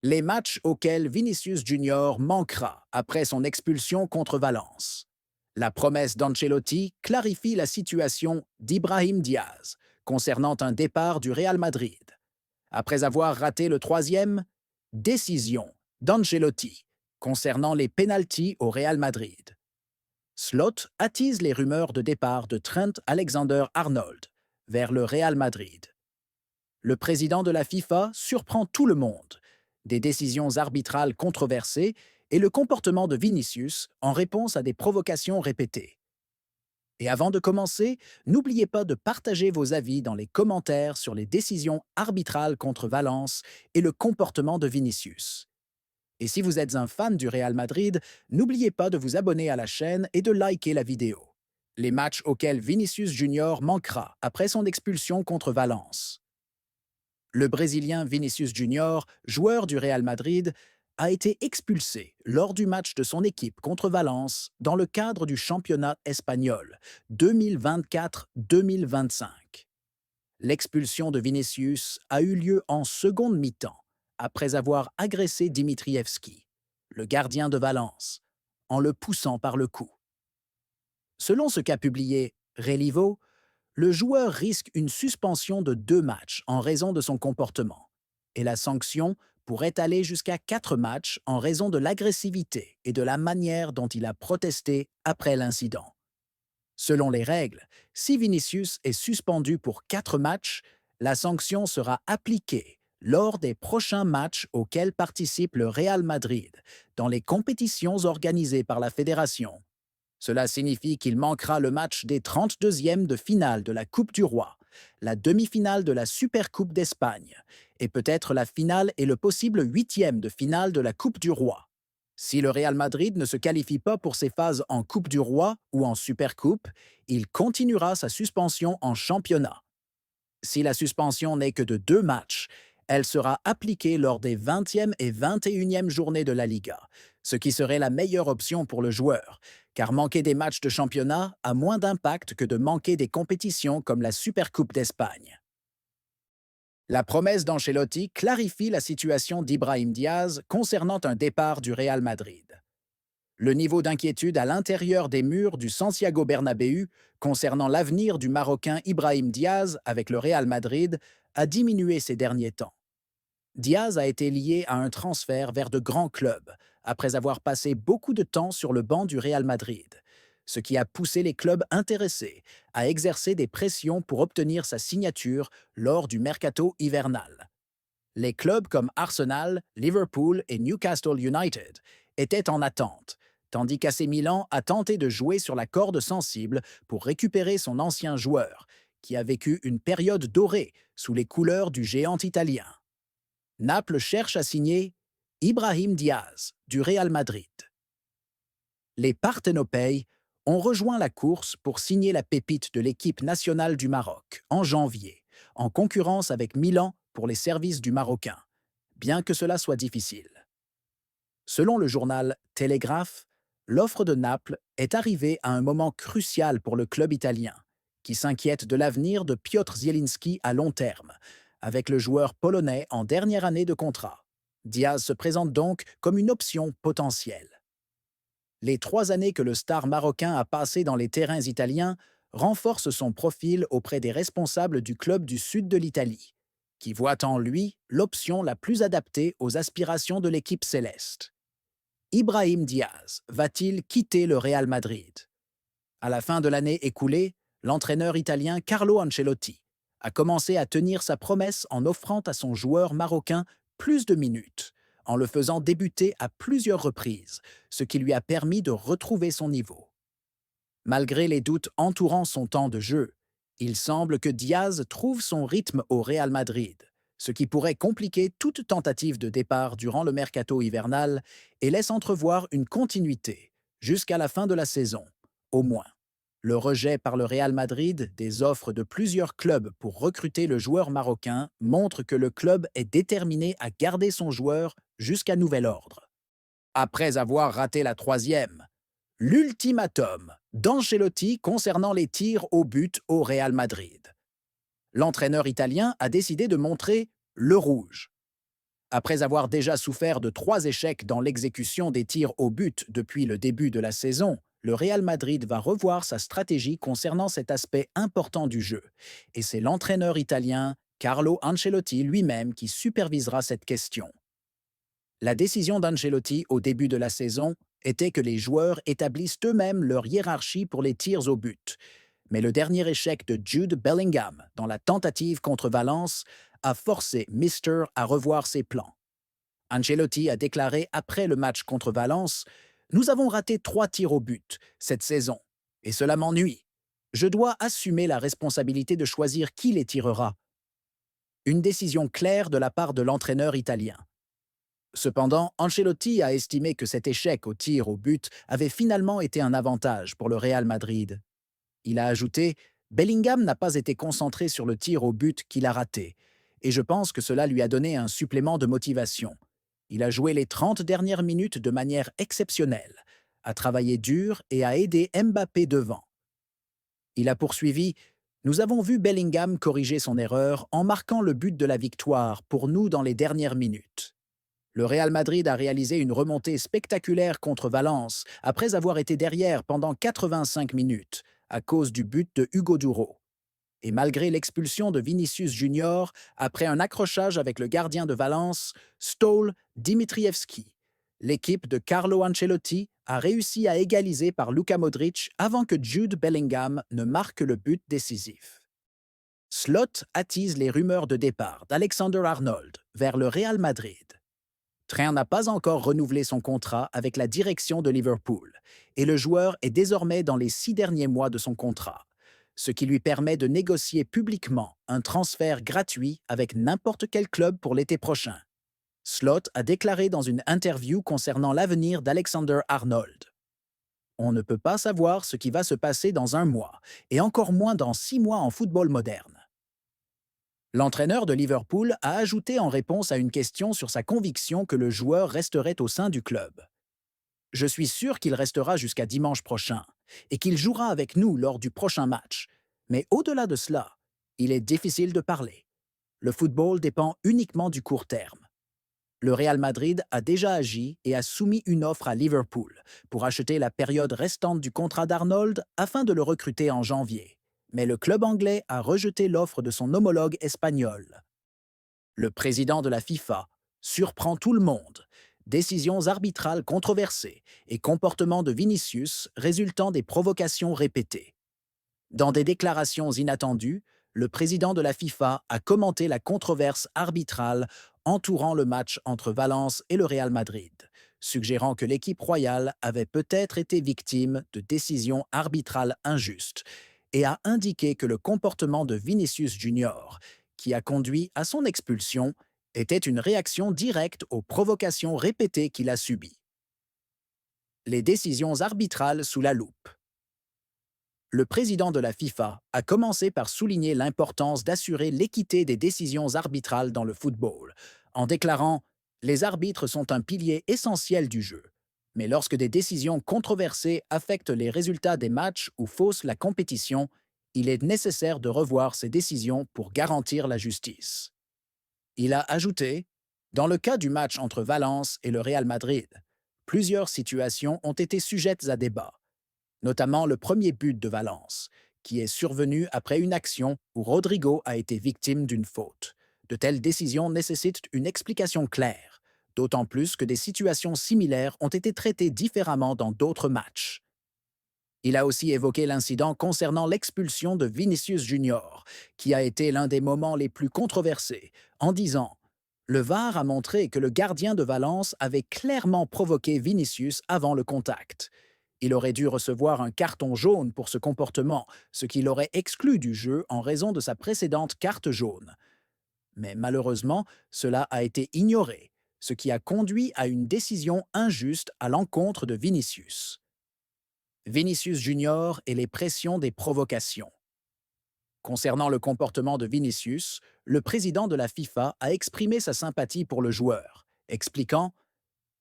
Les matchs auxquels Vinicius Junior manquera après son expulsion contre Valence. La promesse d'Ancelotti clarifie la situation d'Ibrahim Diaz concernant un départ du Real Madrid. Après avoir raté le troisième, décision d'Ancelotti concernant les pénaltys au Real Madrid. Slot attise les rumeurs de départ de Trent Alexander-Arnold vers le Real Madrid. Le président de la FIFA surprend tout le monde. Des décisions arbitrales controversées et le comportement de Vinicius en réponse à des provocations répétées. Et avant de commencer, n'oubliez pas de partager vos avis dans les commentaires sur les décisions arbitrales contre Valence et le comportement de Vinicius. Et si vous êtes un fan du Real Madrid, n'oubliez pas de vous abonner à la chaîne et de liker la vidéo. Les matchs auxquels Vinicius Junior manquera après son expulsion contre Valence. Le Brésilien Vinicius Junior, joueur du Real Madrid, a été expulsé lors du match de son équipe contre Valence dans le cadre du championnat espagnol 2024-2025. L'expulsion de Vinicius a eu lieu en seconde mi-temps, après avoir agressé Dimitrievski, le gardien de Valence, en le poussant par le cou. Selon ce qu'a publié Relivo, le joueur risque une suspension de 2 matchs en raison de son comportement, et la sanction pourrait aller jusqu'à 4 matchs en raison de l'agressivité et de la manière dont il a protesté après l'incident. Selon les règles, si Vinicius est suspendu pour 4 matchs, la sanction sera appliquée lors des prochains matchs auxquels participe le Real Madrid dans les compétitions organisées par la fédération. Cela signifie qu'il manquera le match des 32e de finale de la Coupe du Roi, la demi-finale de la Supercoupe d'Espagne, et peut-être la finale et le possible 8e de finale de la Coupe du Roi. Si le Real Madrid ne se qualifie pas pour ses phases en Coupe du Roi ou en Supercoupe, il continuera sa suspension en championnat. Si la suspension n'est que de 2 matchs, elle sera appliquée lors des 20e et 21e journées de la Liga, ce qui serait la meilleure option pour le joueur, car manquer des matchs de championnat a moins d'impact que de manquer des compétitions comme la Supercoupe d'Espagne. La promesse d'Ancelotti clarifie la situation d'Ibrahim Diaz concernant un départ du Real Madrid. Le niveau d'inquiétude à l'intérieur des murs du Santiago Bernabéu concernant l'avenir du Marocain Ibrahim Diaz avec le Real Madrid a diminué ces derniers temps. Diaz a été lié à un transfert vers de grands clubs, après avoir passé beaucoup de temps sur le banc du Real Madrid, ce qui a poussé les clubs intéressés à exercer des pressions pour obtenir sa signature lors du mercato hivernal. Les clubs comme Arsenal, Liverpool et Newcastle United étaient en attente, tandis qu'AC Milan a tenté de jouer sur la corde sensible pour récupérer son ancien joueur, qui a vécu une période dorée sous les couleurs du géant italien. Naples cherche à signer Ibrahim Diaz du Real Madrid. Les Parthenopei ont rejoint la course pour signer la pépite de l'équipe nationale du Maroc en janvier, en concurrence avec Milan pour les services du Marocain, bien que cela soit difficile. Selon le journal Télégraphe, l'offre de Naples est arrivée à un moment crucial pour le club italien, qui s'inquiète de l'avenir de Piotr Zielinski à long terme, avec le joueur polonais en dernière année de contrat. Diaz se présente donc comme une option potentielle. Les 3 années que le star marocain a passées dans les terrains italiens renforcent son profil auprès des responsables du club du sud de l'Italie, qui voient en lui l'option la plus adaptée aux aspirations de l'équipe céleste. Ibrahim Diaz va-t-il quitter le Real Madrid? À la fin de l'année écoulée, l'entraîneur italien Carlo Ancelotti a commencé à tenir sa promesse en offrant à son joueur marocain plus de minutes, en le faisant débuter à plusieurs reprises, ce qui lui a permis de retrouver son niveau. Malgré les doutes entourant son temps de jeu, il semble que Diaz trouve son rythme au Real Madrid, ce qui pourrait compliquer toute tentative de départ durant le mercato hivernal et laisse entrevoir une continuité jusqu'à la fin de la saison, au moins. Le rejet par le Real Madrid des offres de plusieurs clubs pour recruter le joueur marocain montre que le club est déterminé à garder son joueur jusqu'à nouvel ordre. Après avoir raté la troisième, l'ultimatum d'Ancelotti concernant les tirs au but au Real Madrid. L'entraîneur italien a décidé de montrer le rouge. Après avoir déjà souffert de 3 échecs dans l'exécution des tirs au but depuis le début de la saison, le Real Madrid va revoir sa stratégie concernant cet aspect important du jeu. Et c'est l'entraîneur italien Carlo Ancelotti lui-même qui supervisera cette question. La décision d'Ancelotti au début de la saison était que les joueurs établissent eux-mêmes leur hiérarchie pour les tirs au but. Mais le dernier échec de Jude Bellingham dans la tentative contre Valence a forcé Mister à revoir ses plans. Ancelotti a déclaré après le match contre Valence: «Nous avons raté 3 tirs au but cette saison, et cela m'ennuie. Je dois assumer la responsabilité de choisir qui les tirera.» Une décision claire de la part de l'entraîneur italien. Cependant, Ancelotti a estimé que cet échec au tir au but avait finalement été un avantage pour le Real Madrid. Il a ajouté: «Bellingham n'a pas été concentré sur le tir au but qu'il a raté, et je pense que cela lui a donné un supplément de motivation. Il a joué les 30 dernières minutes de manière exceptionnelle, a travaillé dur et a aidé Mbappé devant.» Il a poursuivi: «Nous avons vu Bellingham corriger son erreur en marquant le but de la victoire pour nous dans les dernières minutes.» Le Real Madrid a réalisé une remontée spectaculaire contre Valence après avoir été derrière pendant 85 minutes à cause du but de Hugo Duro. Et malgré l'expulsion de Vinicius Junior après un accrochage avec le gardien de Valence, Ståle Dimitrievski, l'équipe de Carlo Ancelotti a réussi à égaliser par Luka Modric avant que Jude Bellingham ne marque le but décisif. Slot attise les rumeurs de départ d'Alexander Arnold vers le Real Madrid. Train n'a pas encore renouvelé son contrat avec la direction de Liverpool, et le joueur est désormais dans les 6 derniers mois de son contrat, ce qui lui permet de négocier publiquement un transfert gratuit avec n'importe quel club pour l'été prochain. Slot a déclaré dans une interview concernant l'avenir d'Alexander Arnold: «On ne peut pas savoir ce qui va se passer dans un mois, et encore moins dans 6 mois en football moderne.» L'entraîneur de Liverpool a ajouté en réponse à une question sur sa conviction que le joueur resterait au sein du club: «Je suis sûr qu'il restera jusqu'à dimanche prochain et qu'il jouera avec nous lors du prochain match. Mais au-delà de cela, il est difficile de parler. Le football dépend uniquement du court terme.» Le Real Madrid a déjà agi et a soumis une offre à Liverpool pour acheter la période restante du contrat d'Arnold afin de le recruter en janvier. Mais le club anglais a rejeté l'offre de son homologue espagnol. Le président de la FIFA surprend tout le monde. Décisions arbitrales controversées et comportements de Vinicius résultant des provocations répétées. Dans des déclarations inattendues, le président de la FIFA a commenté la controverse arbitrale entourant le match entre Valence et le Real Madrid, suggérant que l'équipe royale avait peut-être été victime de décisions arbitrales injustes, et a indiqué que le comportement de Vinicius Junior, qui a conduit à son expulsion, était une réaction directe aux provocations répétées qu'il a subies. Les décisions arbitrales sous la loupe. Le président de la FIFA a commencé par souligner l'importance d'assurer l'équité des décisions arbitrales dans le football, en déclarant: «Les arbitres sont un pilier essentiel du jeu. Mais lorsque des décisions controversées affectent les résultats des matchs ou faussent la compétition, il est nécessaire de revoir ces décisions pour garantir la justice.» Il a ajouté: «Dans le cas du match entre Valence et le Real Madrid, plusieurs situations ont été sujettes à débat, notamment le premier but de Valence, qui est survenu après une action où Rodrigo a été victime d'une faute. De telles décisions nécessitent une explication claire, d'autant plus que des situations similaires ont été traitées différemment dans d'autres matchs.» Il a aussi évoqué l'incident concernant l'expulsion de Vinicius Junior, qui a été l'un des moments les plus controversés, en disant: «Le VAR a montré que le gardien de Valence avait clairement provoqué Vinicius avant le contact. Il aurait dû recevoir un carton jaune pour ce comportement, ce qui l'aurait exclu du jeu en raison de sa précédente carte jaune. Mais malheureusement, cela a été ignoré, ce qui a conduit à une décision injuste à l'encontre de Vinicius.» Vinicius Junior et les pressions des provocations. Concernant le comportement de Vinicius, le président de la FIFA a exprimé sa sympathie pour le joueur, expliquant: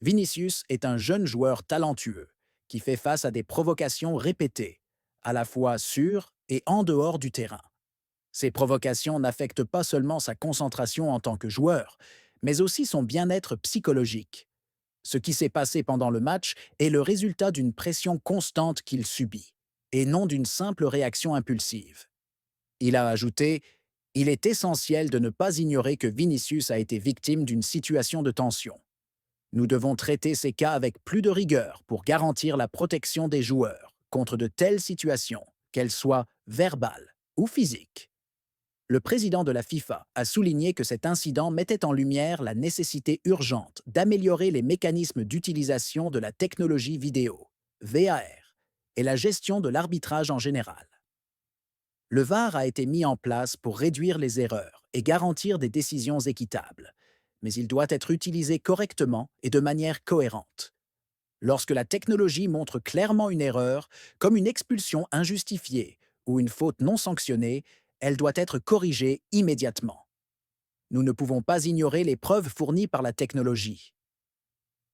«Vinicius est un jeune joueur talentueux qui fait face à des provocations répétées, à la fois sur et en dehors du terrain. Ces provocations n'affectent pas seulement sa concentration en tant que joueur, mais aussi son bien-être psychologique. Ce qui s'est passé pendant le match est le résultat d'une pression constante qu'il subit, et non d'une simple réaction impulsive. Il a ajouté: il est essentiel de ne pas ignorer que Vinicius a été victime d'une situation de tension. Nous devons traiter ces cas avec plus de rigueur pour garantir la protection des joueurs contre de telles situations, qu'elles soient verbales ou physiques. Le président de la FIFA a souligné que cet incident mettait en lumière la nécessité urgente d'améliorer les mécanismes d'utilisation de la technologie vidéo, VAR, et la gestion de l'arbitrage en général. Le VAR a été mis en place pour réduire les erreurs et garantir des décisions équitables, mais il doit être utilisé correctement et de manière cohérente. Lorsque la technologie montre clairement une erreur, comme une expulsion injustifiée ou une faute non sanctionnée, elle doit être corrigée immédiatement. Nous ne pouvons pas ignorer les preuves fournies par la technologie.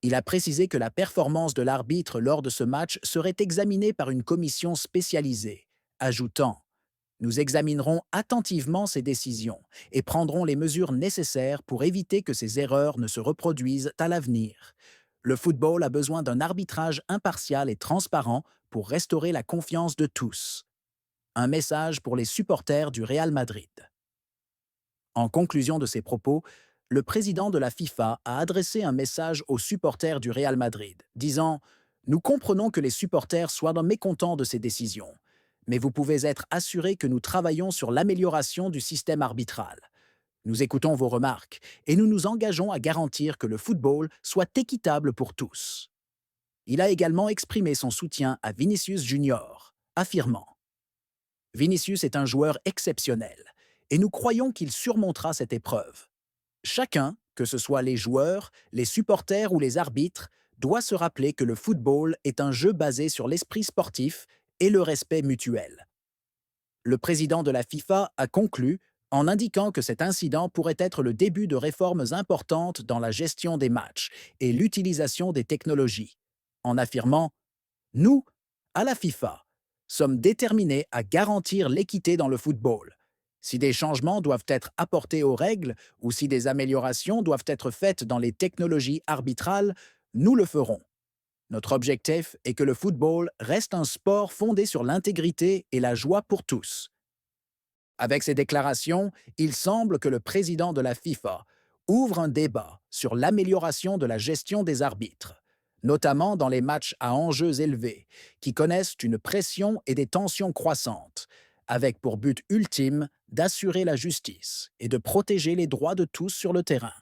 Il a précisé que la performance de l'arbitre lors de ce match serait examinée par une commission spécialisée, ajoutant: nous examinerons attentivement ces décisions et prendrons les mesures nécessaires pour éviter que ces erreurs ne se reproduisent à l'avenir. Le football a besoin d'un arbitrage impartial et transparent pour restaurer la confiance de tous. Un message pour les supporters du Real Madrid. En conclusion de ses propos, le président de la FIFA a adressé un message aux supporters du Real Madrid, disant: nous comprenons que les supporters soient mécontents de ces décisions, mais vous pouvez être assurés que nous travaillons sur l'amélioration du système arbitral. Nous écoutons vos remarques et nous nous engageons à garantir que le football soit équitable pour tous. Il a également exprimé son soutien à Vinicius Junior, affirmant: Vinicius est un joueur exceptionnel et nous croyons qu'il surmontera cette épreuve. Chacun, que ce soit les joueurs, les supporters ou les arbitres, doit se rappeler que le football est un jeu basé sur l'esprit sportif et le respect mutuel. Le président de la FIFA a conclu en indiquant que cet incident pourrait être le début de réformes importantes dans la gestion des matchs et l'utilisation des technologies, en affirmant: nous, à la FIFA, sommes déterminés à garantir l'équité dans le football. Si des changements doivent être apportés aux règles ou si des améliorations doivent être faites dans les technologies arbitrales, nous le ferons. Notre objectif est que le football reste un sport fondé sur l'intégrité et la joie pour tous. Avec ces déclarations, il semble que le président de la FIFA ouvre un débat sur l'amélioration de la gestion des arbitres, notamment dans les matchs à enjeux élevés, qui connaissent une pression et des tensions croissantes, avec pour but ultime d'assurer la justice et de protéger les droits de tous sur le terrain.